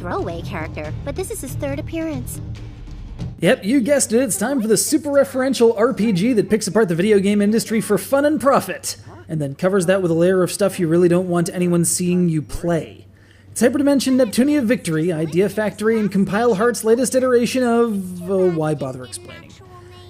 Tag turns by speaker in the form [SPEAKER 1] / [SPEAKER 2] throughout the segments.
[SPEAKER 1] throwaway character, but this is his third appearance.
[SPEAKER 2] Yep, you guessed it, it's time for the super referential RPG that picks apart the video game industry for fun and profit, and then covers that with a layer of stuff you really don't want anyone seeing you play. It's Hyperdimension Neptunia Victory, Idea Factory, and Compile Heart's latest iteration of... why bother explaining?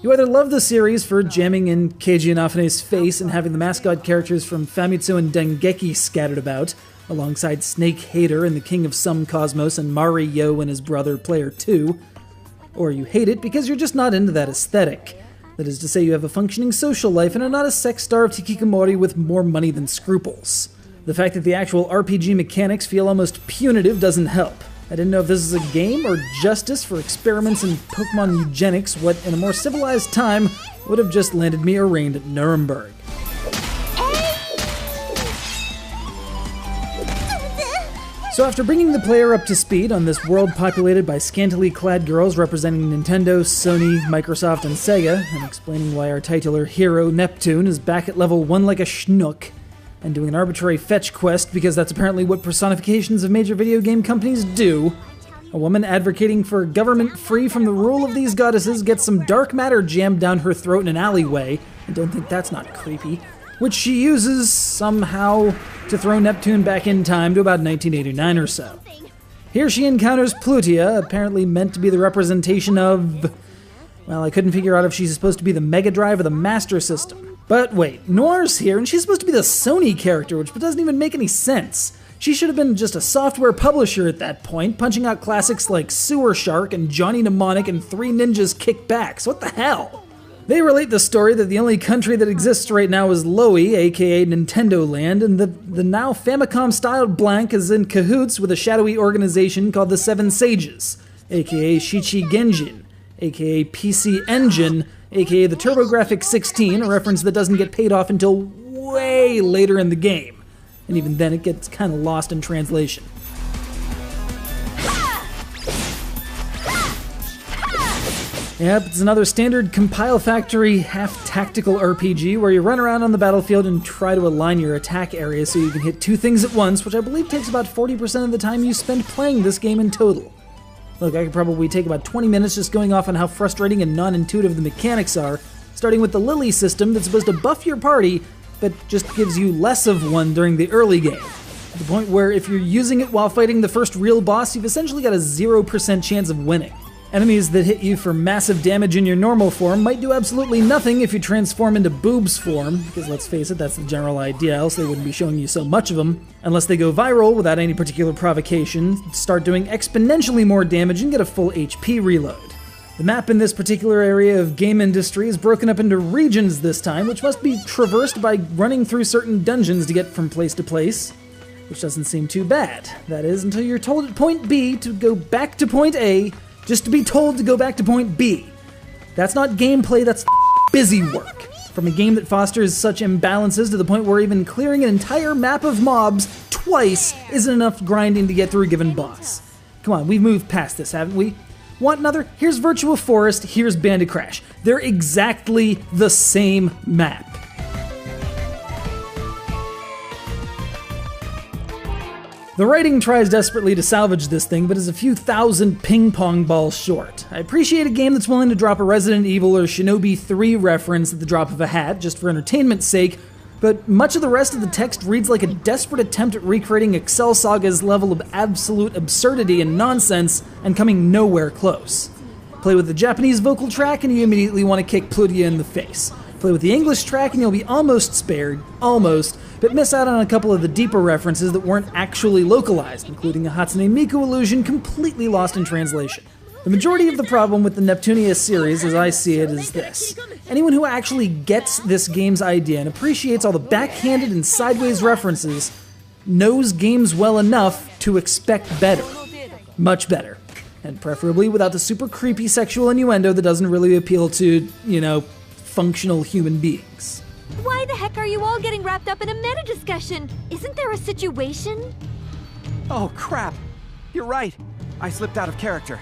[SPEAKER 2] You either love the series for jamming in Keiji Inafune's face and having the mascot characters from Famitsu and Dengeki scattered about, alongside Snake Hater and the King of Some Cosmos and Mario and his brother Player 2, or you hate it because you're just not into that aesthetic. That is to say, you have a functioning social life and are not a sex-starved hikikomori with more money than scruples. The fact that the actual RPG mechanics feel almost punitive doesn't help. I didn't know if this is a game or justice for experiments in Pokemon eugenics, what in a more civilized time would have just landed me arraigned at Nuremberg. So after bringing the player up to speed on this world populated by scantily clad girls representing Nintendo, Sony, Microsoft, and Sega, and explaining why our titular hero, Neptune, is back at level 1 like a schnook, and doing an arbitrary fetch quest because that's apparently what personifications of major video game companies do, a woman advocating for a government free from the rule of these goddesses gets some dark matter jammed down her throat in an alleyway, and don't think that's not creepy, which she uses, somehow, to throw Neptune back in time to about 1989 or so. Here she encounters Plutia, apparently meant to be the representation of... well, I couldn't figure out if she's supposed to be the Mega Drive or the Master System. But wait, Noir's here, and she's supposed to be the Sony character, which doesn't even make any sense. She should have been just a software publisher at that point, punching out classics like Sewer Shark and Johnny Mnemonic and Three Ninjas Kick Back. So what the hell? They relate the story that the only country that exists right now is Loey, aka Nintendo Land, and the now Famicom-styled blank is in cahoots with a shadowy organization called the Seven Sages, aka Shichi Genjin, aka PC Engine, aka the TurboGrafx 16, a reference that doesn't get paid off until way later in the game. And even then it gets kind of lost in translation. Yep, it's another standard Compile Factory half-tactical RPG where you run around on the battlefield and try to align your attack area so you can hit two things at once, which I believe takes about 40% of the time you spend playing this game in total. Look, I could probably take about 20 minutes just going off on how frustrating and non-intuitive the mechanics are, starting with the Lily system that's supposed to buff your party, but just gives you less of one during the early game. To the point where if you're using it while fighting the first real boss, you've essentially got a 0% chance of winning. Enemies that hit you for massive damage in your normal form might do absolutely nothing if you transform into Boob's form, because let's face it, that's the general idea, else they wouldn't be showing you so much of them, unless they go viral without any particular provocation, start doing exponentially more damage and get a full HP reload. The map in this particular area of game industry is broken up into regions this time, which must be traversed by running through certain dungeons to get from place to place, which doesn't seem too bad. That is, until you're told at point B to go back to point A, just to be told to go back to point B. That's not gameplay, that's busy work. From a game that fosters such imbalances to the point where even clearing an entire map of mobs twice isn't enough grinding to get through a given boss. Come on, we've moved past this, haven't we? Want another? Here's Virtua Forest, here's Bandit Crash. They're exactly the same map. The writing tries desperately to salvage this thing, but is a few thousand ping-pong balls short. I appreciate a game that's willing to drop a Resident Evil or Shinobi 3 reference at the drop of a hat, just for entertainment's sake, but much of the rest of the text reads like a desperate attempt at recreating Excel Saga's level of absolute absurdity and nonsense, and coming nowhere close. Play with the Japanese vocal track and you immediately want to kick Plutia in the face. Play with the English track and you'll be almost spared, almost, but miss out on a couple of the deeper references that weren't actually localized, including a Hatsune Miku allusion completely lost in translation. The majority of the problem with the Neptunia series, as I see it, is this. Anyone who actually gets this game's idea and appreciates all the backhanded and sideways references knows games well enough to expect better. Much better. And preferably without the super creepy sexual innuendo that doesn't really appeal to, functional human beings.
[SPEAKER 3] Why the heck are you all getting wrapped up in a meta discussion? Isn't there a situation?
[SPEAKER 4] Oh crap! You're right. I slipped out of character.